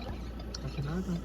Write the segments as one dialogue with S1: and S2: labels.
S1: Hace nada.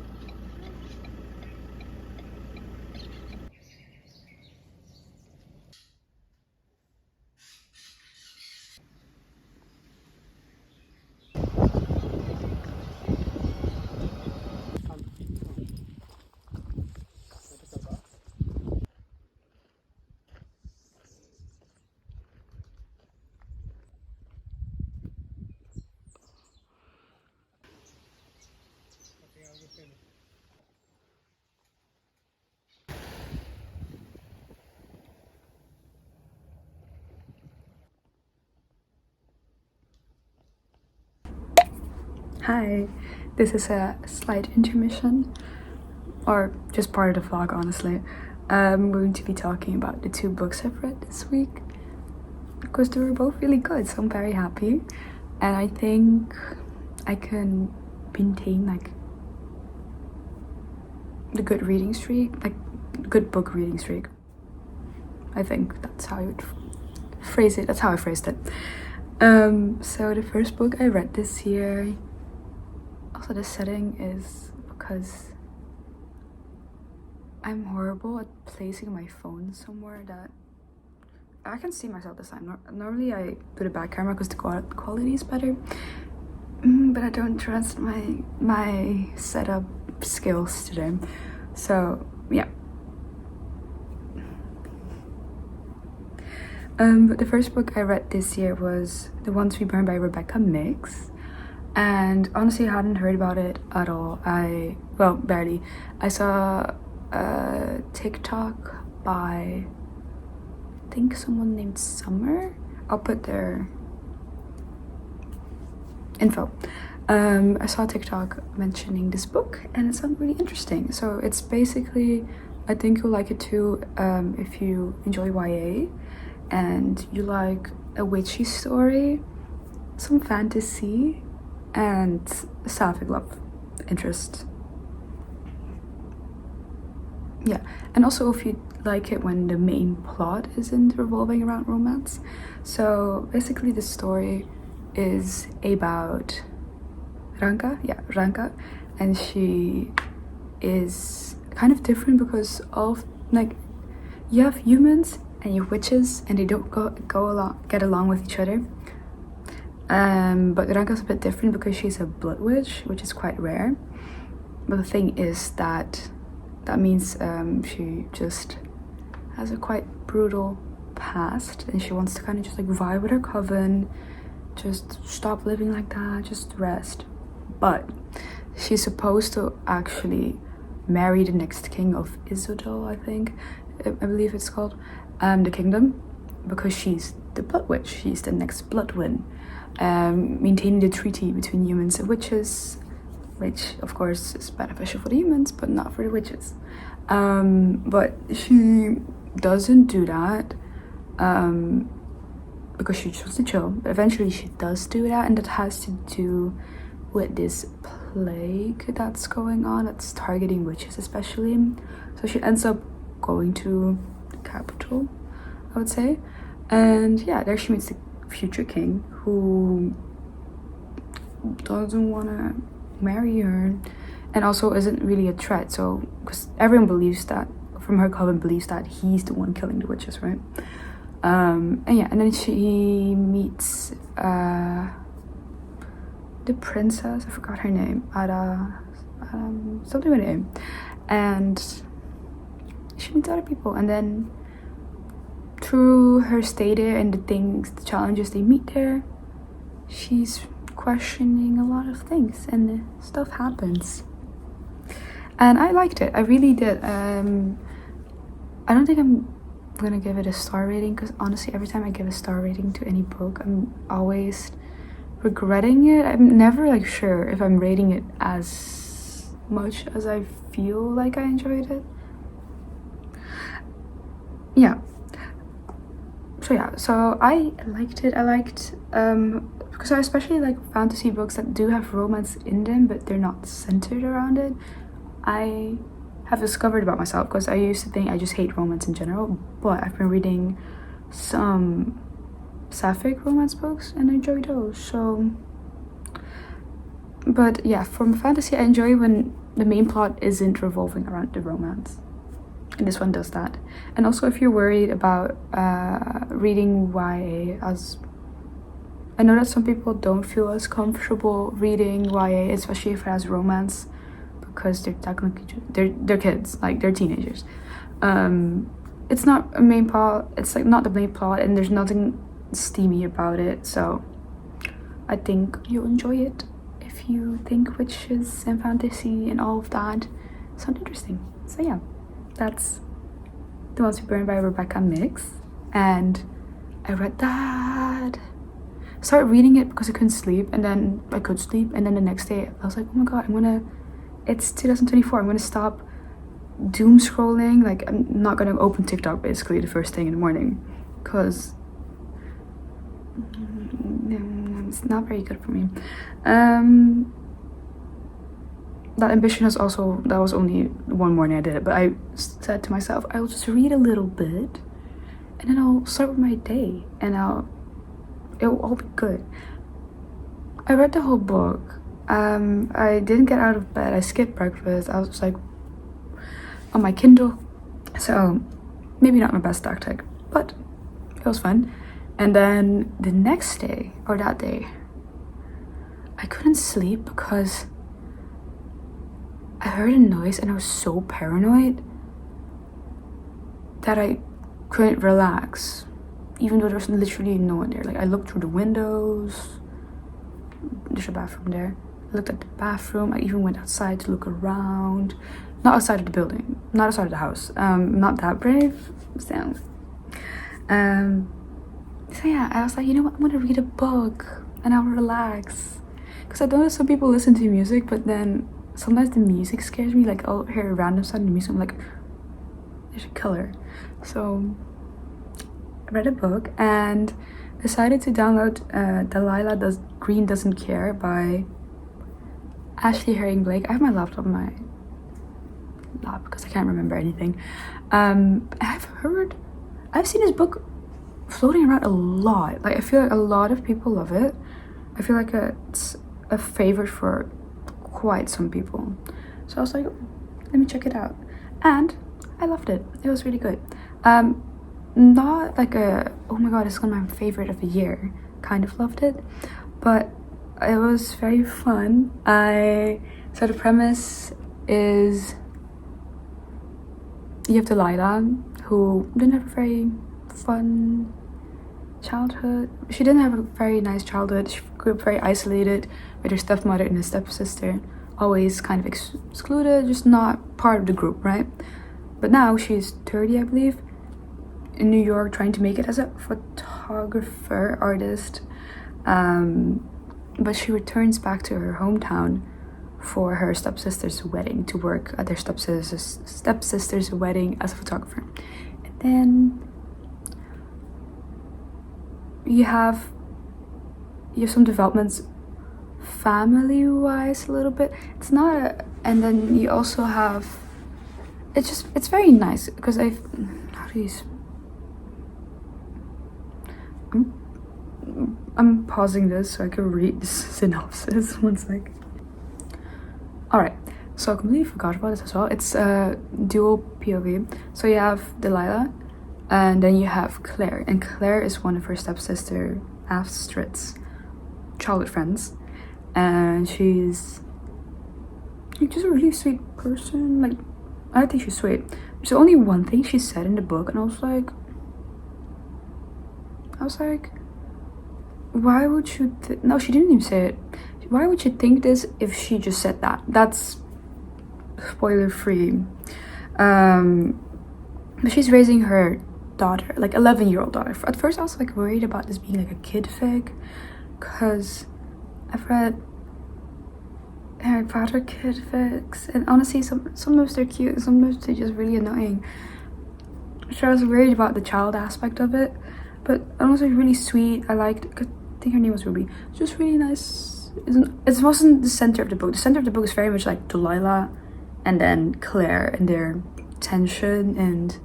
S2: Hi, this is a slight intermission, or just part of the vlog, honestly. I'm going to be talking about the 2 books I've read this week, because they were both really good, so I'm very happy. And I think I can maintain like the good reading streak, like good book reading streak. I think that's how I would phrase it. That's how I phrased it. So the first book I read this year, also the setting is because I'm horrible at placing my phone somewhere that I can see myself this time. Normally I put a back camera because the quality is better, but I don't trust my setup skills today. So yeah. But the first book I read this year was The Ones We Burn by Rebecca Mix. And honestly, I hadn't heard about it at all. Well, barely. I saw a TikTok by, I think someone named Summer. I'll put their info. I saw a TikTok mentioning this book and it sounded really interesting. So it's basically, I think you'll like it too if you enjoy YA and you like a witchy story, some fantasy, and sapphic love interest. Yeah, and also if you like it when the main plot isn't revolving around romance. So basically the story is about Ranka, and she is kind of different because of like you have humans and you have witches and they don't get along with each other. But Ranka's a bit different because she's a blood witch, which is quite rare. But the thing is that means she just has a quite brutal past and she wants to kind of just like vibe with her coven, just stop living like that, just rest. But she's supposed to actually marry the next king of Isodol, I believe it's called, the kingdom, because she's the blood witch, she's the next bloodwin. Maintaining the treaty between humans and witches, which of course is beneficial for the humans but not for the witches. But she doesn't do that because she just wants to chill. But eventually she does do that, and that has to do with this plague that's going on that's targeting witches especially. So she ends up going to the capital, I would say, and yeah, there she meets the future king who doesn't want to marry her and also isn't really a threat. So because everyone believes that from her coven believes that he's the one killing the witches, right? And yeah, and then she meets the princess, I forgot her name, Ada, something with a name, and she meets other people, and then through her stay there and the challenges they meet there, she's questioning a lot of things and stuff happens. And I liked it, I really did. I don't think I'm gonna give it a star rating because honestly every time I give a star rating to any book I'm always regretting it. I'm never like sure if I'm rating it as much as I feel like I enjoyed it. Yeah. So I liked it. I liked because I especially like fantasy books that do have romance in them but they're not centered around it. I have discovered about myself because I used to think I just hate romance in general, but I've been reading some sapphic romance books and I enjoy those. So But yeah, from fantasy, I enjoy when the main plot isn't revolving around the romance. And this one does that. And also, if you're worried about reading YA, as I know that some people don't feel as comfortable reading YA, especially if it has romance, because they're technically they're kids, like they're teenagers. It's not a main plot. It's like not the main plot, and there's nothing steamy about it. So I think you'll enjoy it if you think witches and fantasy and all of that sound interesting. So yeah, that's The Once We Burned by Rebecca Mix, and I read that. Started reading it because I couldn't sleep, and then I could sleep, and then the next day I was like, oh my god, it's 2024, I'm gonna stop doom scrolling. Like, I'm not gonna open TikTok basically the first thing in the morning, because it's not very good for me. That ambition that was only one morning I did it, but I said to myself, I'll just read a little bit and then I'll start with my day, and it'll all be good. I read the whole book. I didn't get out of bed. I skipped breakfast. I was just like on my Kindle. So maybe not my best tactic, but it was fun. And then the next day, or that day, I couldn't sleep because I heard a noise and I was so paranoid that I couldn't relax, even though there was literally no one there. Like, I looked through the windows. There's a bathroom there. I looked at the bathroom. I even went outside to look around. Not outside of the building, not outside of the house. Not that brave. So yeah, I was like, you know what, I'm gonna read a book and I'll relax. Because I know some people listen to music, but then sometimes the music scares me. Like, I'll hear a random sound in the music, I'm like, there's a killer. So I read a book and decided to download Delilah Green Doesn't Care by Ashley Herring Blake. I have my laptop on my lap because I can't remember anything. I've seen this book floating around a lot. Like, I feel like a lot of people love it. I feel like it's a favorite for quite some people. So I was like, let me check it out. And I loved it. It was really good. Not like a, oh my god, it's one of my favorite of the year. Kind of loved it. But it was very fun. So the premise is you have Delilah, who didn't have a very fun childhood. She didn't have a very nice childhood. She grew up very isolated with her stepmother and her stepsister, always kind of excluded, just not part of the group, right? But now she's 30, I believe, in New York, trying to make it as a photographer, artist. But she returns back to her hometown for her stepsister's wedding, to work at their stepsister's wedding as a photographer. And then you have some developments family-wise a little bit. It's not and then you also have, it's very nice because I'm pausing this so I can read the synopsis. One sec. Alright, so I completely forgot about this as well. It's a dual POV. So you have Delilah, and then you have Claire. And Claire is one of her stepsister Astrid's childhood friends. And she's just a really sweet person. Like, I think she's sweet. There's only one thing she said in the book, and I was like, why would you no, she didn't even say it. Why would you think this if she just said that? That's spoiler free. But she's raising her daughter, like 11-year-old daughter. At first I was like worried about this being like a kid fic, because I've read Harry Potter kid fics, and honestly sometimes they're cute and sometimes they're just really annoying. So I was worried about the child aspect of it, but honestly really sweet. I think her name was Ruby. Just really nice. It wasn't the center of the book. The center of the book is very much like Delilah and then Claire and their tension, and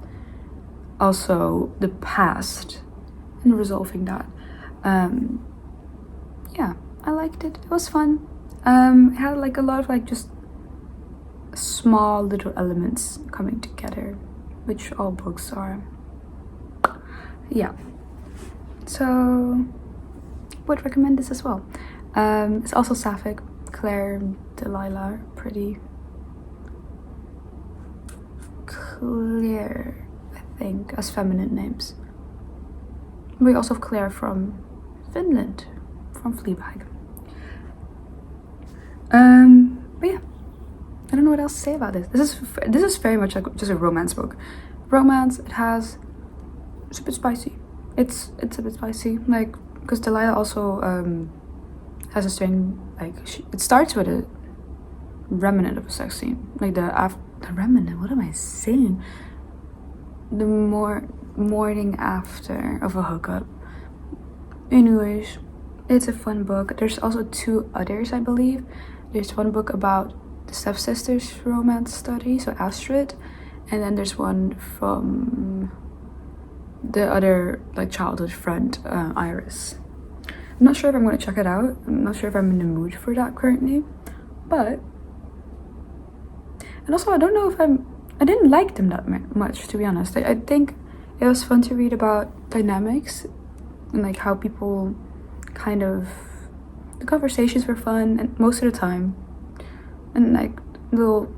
S2: also the past and resolving that. Yeah, I liked it. It was fun. It had like a lot of like just small little elements coming together, which all books are. Yeah, so would recommend this as well. It's also sapphic. Claire, Delilah, pretty clear, I think, as feminine names. We also have Claire from Finland, from Fleabag. But yeah, I don't know what else to say about this. This is very much like just a romance book. Romance. It's a bit spicy. It's a bit spicy, like, because Delilah also has a string, like, it starts with a remnant of a sex scene, like the remnant, what am I saying, the morning after of a hookup. Anyways, it's a fun book. There's also 2 others, I believe. There's one book about the stepsisters romance study, so Astrid, and then there's one from the other like childhood friend, Iris. I'm not sure if I'm going to check it out. I'm not sure if I'm in the mood for that currently, but, and also I don't know if I didn't like them that much, to be honest. I think it was fun to read about dynamics and like how people kind of, the conversations were fun and most of the time, and like little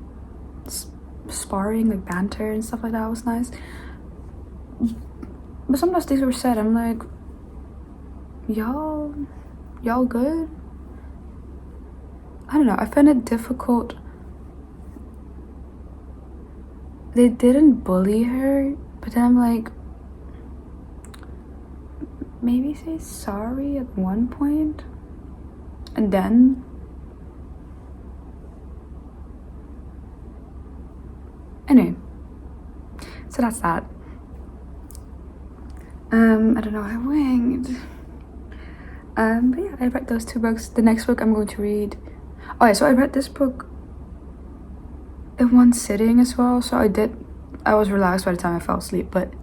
S2: sparring, like banter and stuff like that was nice. But sometimes things were said, I'm like, y'all good? I don't know, I find it difficult. They didn't bully her, but then I'm like, maybe say sorry at one point, and then anyway, so that's that. I don't know, I winged. But yeah, I read those 2 books. The next book I'm going to read, oh yeah, so I read this book in one sitting as well, so I was relaxed by the time I fell asleep, but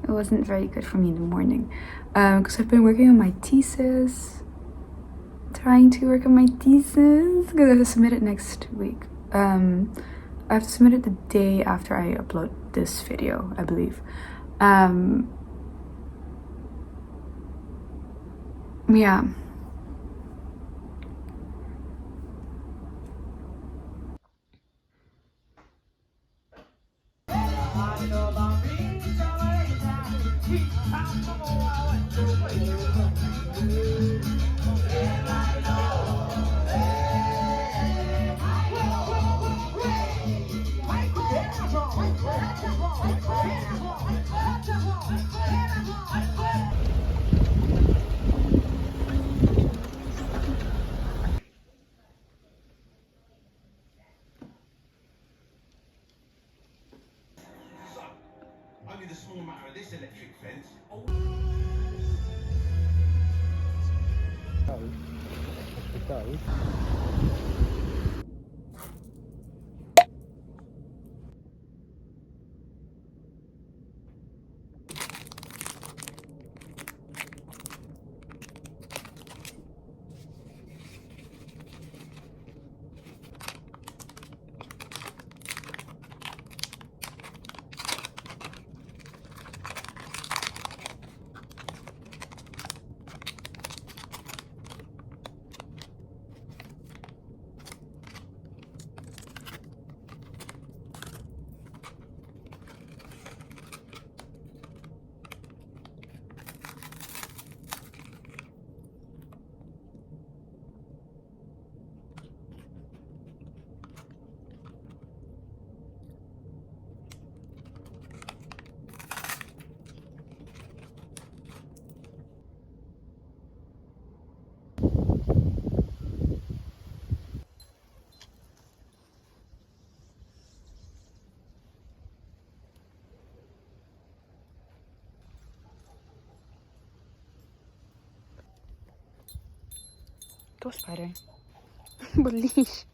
S2: it wasn't very good for me in the morning, because I've been working on my thesis, trying to work on my thesis, because I have to submit it next week. I have to submit it the day after I upload this video, I believe. Yeah.
S1: Only the small matter of this electric fence.
S2: Go spider. But leash.